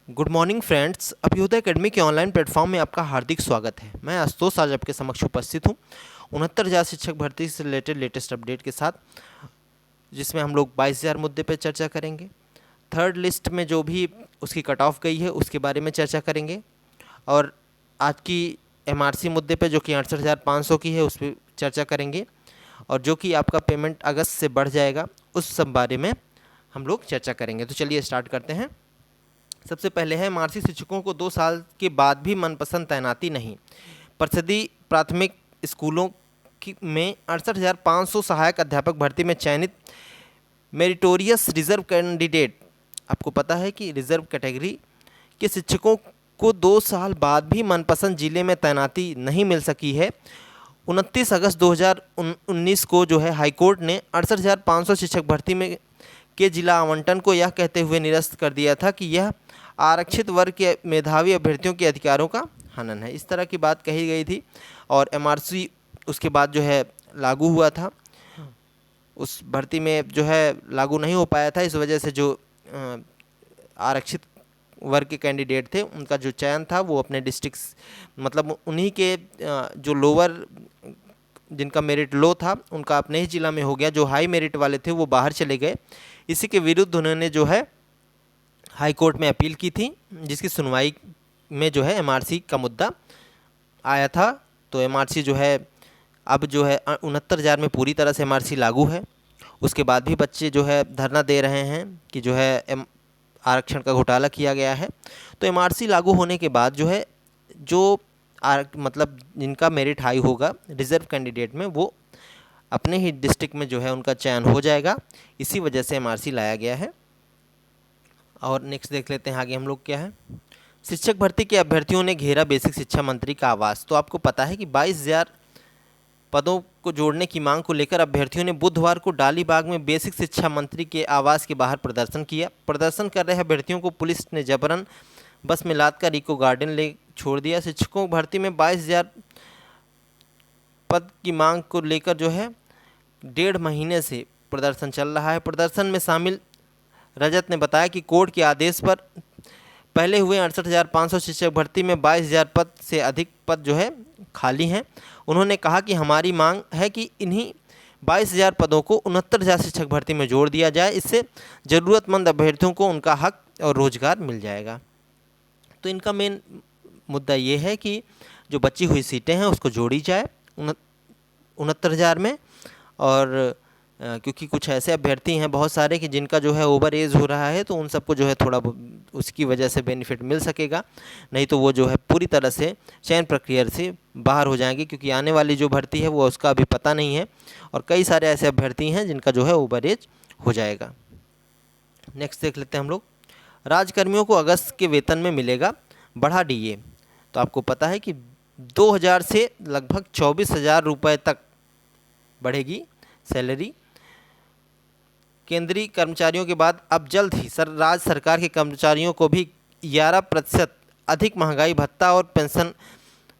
Good morning friends. Abhyudaya academy के online platform में आपका हार्दिक स्वागत है। मैं आशुतोष आज आपके समक्ष उपस्थित हूँ 69,000 शिक्षक भर्ती से रिलेटेड लेटेस्ट अपडेट के साथ, जिसमें हम लोग 22,000 मुद्दे पर चर्चा करेंगे। थर्ड लिस्ट में जो भी उसकी कट ऑफ गई है उसके बारे में चर्चा करेंगे, और आज की एमआरसी मुद्दे पे जो कि 68,500 की है उस पर चर्चा करेंगे, और जो कि आपका पेमेंट अगस्त से बढ़ जाएगा उस सब बारे में हम लोग चर्चा करेंगे। तो चलिए स्टार्ट करते हैं। सबसे पहले है, एमआरसी शिक्षकों को 2 साल के बाद भी मनपसंद तैनाती नहीं। परिषदीय प्राथमिक स्कूलों की में 68,500 सहायक अध्यापक भर्ती में चयनित मेरिटोरियस रिजर्व कैंडिडेट, आपको पता है कि रिजर्व कैटेगरी के शिक्षकों को 2 साल बाद भी मनपसंद जिले में तैनाती नहीं मिल सकी है। 29 अगस्त 2019 को जो है हाईकोर्ट ने 68,500 शिक्षक भर्ती में के जिला आवंटन को यह कहते हुए निरस्त कर दिया था कि यह आरक्षित वर्ग के मेधावी अभ्यर्थियों के अधिकारों का हनन है। इस तरह की बात कही गई थी, और एमआरसी उसके बाद जो है लागू हुआ था। उस भर्ती में जो है लागू नहीं हो पाया था, इस वजह से जो आरक्षित वर्ग के कैंडिडेट थे उनका जो चयन था वो अपने डिस्ट्रिक्ट, मतलब उन्हीं के जो लोअर, जिनका मेरिट लो था उनका अपने ही जिला में हो गया। जो हाई मेरिट वाले थे वो बाहर चले गए। इसी के विरुद्ध उन्होंने जो है हाई कोर्ट में अपील की थी, जिसकी सुनवाई में जो है एमआरसी का मुद्दा आया था। तो एमआरसी जो है अब जो है 69,000 में पूरी तरह से एमआरसी लागू है। उसके बाद भी बच्चे जो है धरना दे रहे हैं कि जो है आरक्षण का घोटाला किया गया है। तो एमआरसी लागू होने के बाद जो है जो मतलब जिनका मेरिट हाई होगा रिजर्व कैंडिडेट में, वो अपने ही डिस्ट्रिक्ट में जो है उनका चयन हो जाएगा। इसी वजह से एमआरसी लाया गया है। और नेक्स्ट देख लेते हैं आगे हम लोग क्या है। शिक्षक भर्ती के अभ्यर्थियों ने घेरा बेसिक शिक्षा मंत्री का आवास। तो आपको पता है कि 22,000 पदों को जोड़ने की मांग को लेकर अभ्यर्थियों ने बुधवार को डालीबाग में बेसिक शिक्षा मंत्री के आवास के बाहर प्रदर्शन किया। प्रदर्शन कर रहे अभ्यर्थियों को पुलिस ने जबरन बस में लादकर इको गार्डन ले छोड़ दिया। शिक्षकों भर्ती में 22,000 पद की मांग को लेकर जो है 1.5 महीने से प्रदर्शन चल रहा है। प्रदर्शन में शामिल रजत ने बताया कि कोर्ट के आदेश पर पहले हुए 68,500 शिक्षक भर्ती में 22,000 पद से अधिक पद जो है खाली हैं। उन्होंने कहा कि हमारी मांग है कि इन्हीं 22,000 पदों को 69,000 शिक्षक भर्ती में जोड़ दिया जाए। इससे ज़रूरतमंद अभ्यर्थियों को उनका हक और रोजगार मिल जाएगा। तो इनका मेन मुद्दा ये है कि जो बची हुई सीटें हैं उसको जोड़ी जाए 69,000 में। और क्योंकि कुछ ऐसे अभ्यर्थी हैं बहुत सारे कि जिनका जो है ओवर एज हो रहा है, तो उन सबको जो है थोड़ा उसकी वजह से बेनिफिट मिल सकेगा, नहीं तो वो जो है पूरी तरह से चयन प्रक्रिया से बाहर हो जाएंगे, क्योंकि आने वाली जो भर्ती है वो उसका अभी पता नहीं है, और कई सारे ऐसे अभ्यर्थी हैं जिनका जो है ओवर एज हो जाएगा। नेक्स्ट देख लेते हैं हम लोग। राज्यकर्मियों को अगस्त के वेतन में मिलेगा बढ़ा डीए। तो आपको पता है कि 2,000 से लगभग 24,000 रुपये तक बढ़ेगी सैलरी। केंद्रीय कर्मचारियों के बाद अब जल्द ही राज्य सरकार के कर्मचारियों को भी 11% अधिक महंगाई भत्ता और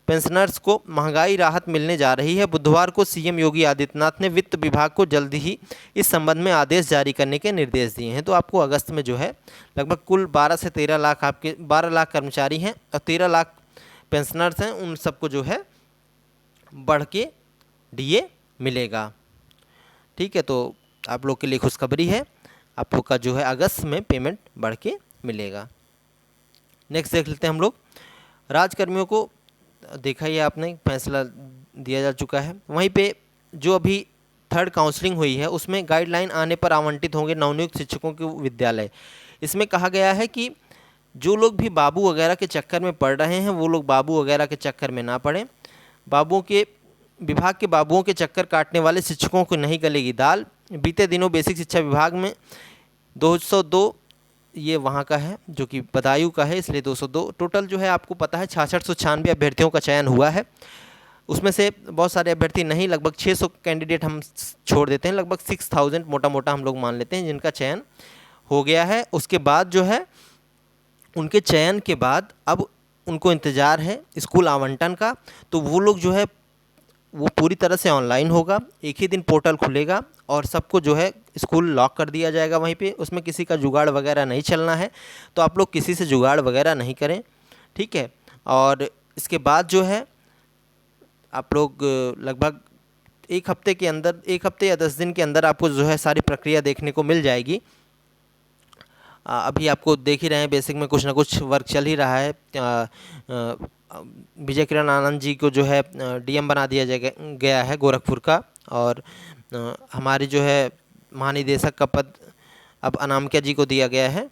पेंशनर्स को महंगाई राहत मिलने जा रही है। बुधवार को सीएम योगी आदित्यनाथ ने वित्त विभाग को जल्द ही इस संबंध में आदेश जारी करने के निर्देश दिए हैं। तो आपको अगस्त में जो है लगभग कुल 12 से 13 लाख, आपके 12 लाख कर्मचारी हैं और 13 लाख पेंशनर्स हैं, उन सबको जो है बढ़ के डीए मिलेगा। ठीक है, तो आप लोग के लिए खुशखबरी है, आप लोग का जो है अगस्त में पेमेंट बढ़ के मिलेगा। नेक्स्ट देख लेते हैं हम लोग। राज्यकर्मियों को देखा ही आपने, फैसला दिया जा चुका है। वहीं पे जो अभी थर्ड काउंसलिंग हुई है उसमें गाइडलाइन आने पर आवंटित होंगे नवनियुक्त शिक्षकों के विद्यालय। इसमें कहा गया है कि जो लोग भी बाबू वगैरह के चक्कर में पड़ रहे हैं वो लोग बाबू वगैरह के चक्कर में ना पड़ें। विभाग के बाबुओं के चक्कर काटने वाले शिक्षकों को नहीं गलेगी दाल। बीते दिनों बेसिक शिक्षा विभाग में 202, ये वहाँ का है जो कि बदायूं का है, इसलिए 202 टोटल जो है आपको पता है 6696 अभ्यर्थियों का चयन हुआ है। उसमें से बहुत सारे अभ्यर्थी नहीं, लगभग 600 कैंडिडेट हम छोड़ देते हैं, लगभग 6,000 मोटा मोटा हम लोग मान लेते हैं जिनका चयन हो गया है। उसके बाद जो है उनके चयन के बाद अब उनको इंतज़ार है स्कूल आवंटन का। तो वो लोग जो है वो पूरी तरह से ऑनलाइन होगा। एक ही दिन पोर्टल खुलेगा और सबको जो है स्कूल लॉक कर दिया जाएगा वहीं पे। उसमें किसी का जुगाड़ वगैरह नहीं चलना है, तो आप लोग किसी से जुगाड़ वगैरह नहीं करें, ठीक है। और इसके बाद जो है आप लोग लगभग एक हफ्ते के अंदर, एक हफ्ते या 10 दिन के अंदर आपको जो है सारी प्रक्रिया देखने को मिल जाएगी। अभी आपको देख ही रहे हैं, बेसिक में कुछ ना कुछ वर्क चल ही रहा है। विजय किरण आनंद जी को जो है डीएम बना दिया गया है गोरखपुर का, और हमारी जो है महानिदेशक का पद अब अनामिका जी को दिया गया है।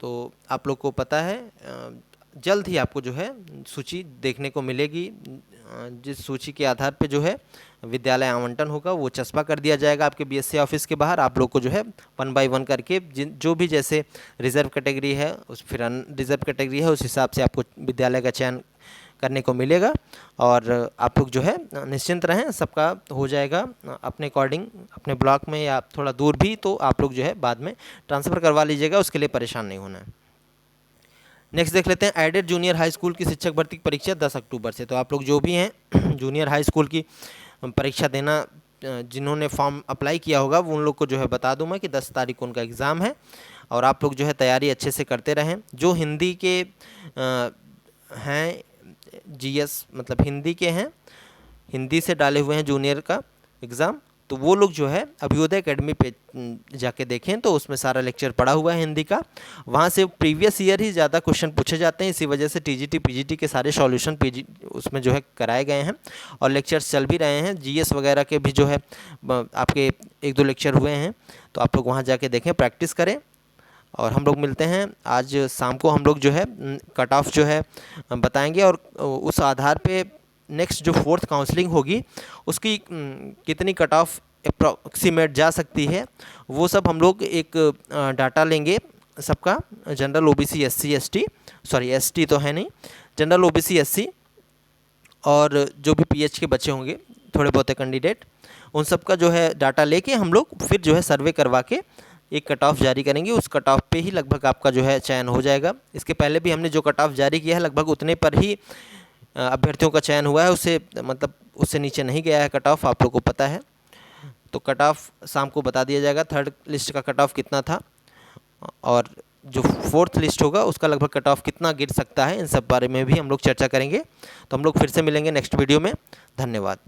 तो आप लोग को पता है जल्द ही आपको जो है सूची देखने को मिलेगी, जिस सूची के आधार पे जो है विद्यालय आवंटन होगा वो चस्पा कर दिया जाएगा आपके बीएससी ऑफिस के बाहर। आप लोग को जो है 1 बाय 1 करके जो भी जैसे रिज़र्व कैटेगरी है उस फिर रिज़र्व कैटेगरी है उस हिसाब से आपको विद्यालय का चयन करने को मिलेगा। और आप लोग जो है निश्चिंत रहें, सबका हो जाएगा अपने अकॉर्डिंग, अपने ब्लॉक में या थोड़ा दूर भी, तो आप लोग जो है बाद में ट्रांसफ़र करवा लीजिएगा, उसके लिए परेशान नहीं होना है। नेक्स्ट देख लेते हैं एडेड जूनियर हाई स्कूल की शिक्षक भर्ती की परीक्षा 10 अक्टूबर से। तो आप लोग जो भी हैं जूनियर हाई स्कूल की परीक्षा देना, जिन्होंने फॉर्म अप्लाई किया होगा वो उन लोग को जो है बता दूं मैं कि 10 तारीख को उनका एग्ज़ाम है। और आप लोग जो है तैयारी अच्छे से करते रहें। जो हिंदी के हैं, जीएस मतलब हिंदी के हैं, हिंदी से डाले हुए हैं जूनियर का एग्ज़ाम, तो वो लोग जो है अभ्युदय एकेडमी पे जाके देखें, तो उसमें सारा लेक्चर पड़ा हुआ है हिंदी का। वहाँ से प्रीवियस ईयर ही ज़्यादा क्वेश्चन पूछे जाते हैं, इसी वजह से टीजीटी पीजीटी के सारे सॉल्यूशन उसमें जो है कराए गए हैं और लेक्चर्स चल भी रहे हैं। जीएस वगैरह के भी जो है आपके 1-2 लेक्चर हुए हैं, तो आप लोग वहाँ जाके देखें, प्रैक्टिस करें। और हम लोग मिलते हैं आज शाम को। हम लोग जो है कट ऑफ जो है बताएंगे, और उस आधार पे नेक्स्ट जो 4th काउंसलिंग होगी उसकी कितनी कट ऑफ अप्रॉक्सीमेट जा सकती है, वो सब हम लोग एक डाटा लेंगे सबका, general OBC SC ST, sorry ST तो है नहीं, जनरल ओबीसी एससी और जो भी पीएच के बच्चे होंगे थोड़े बहुते कैंडिडेट, उन सब का जो है डाटा लेके हम लोग फिर जो है सर्वे करवा के एक कट ऑफ जारी करेंगे। उस कट ऑफ पे ही लगभग आपका जो है चयन हो जाएगा। इसके पहले भी हमने जो कट ऑफ जारी किया है लगभग उतने पर ही अभ्यर्थियों का चयन हुआ है, उससे मतलब उससे नीचे नहीं गया है कट ऑफ, आप लोग को पता है। तो कट ऑफ शाम को बता दिया जाएगा, 3rd लिस्ट का कट ऑफ कितना था और जो 4th लिस्ट होगा उसका लगभग कट ऑफ कितना गिर सकता है, इन सब बारे में भी हम लोग चर्चा करेंगे। तो हम लोग फिर से मिलेंगे नेक्स्ट वीडियो में। धन्यवाद।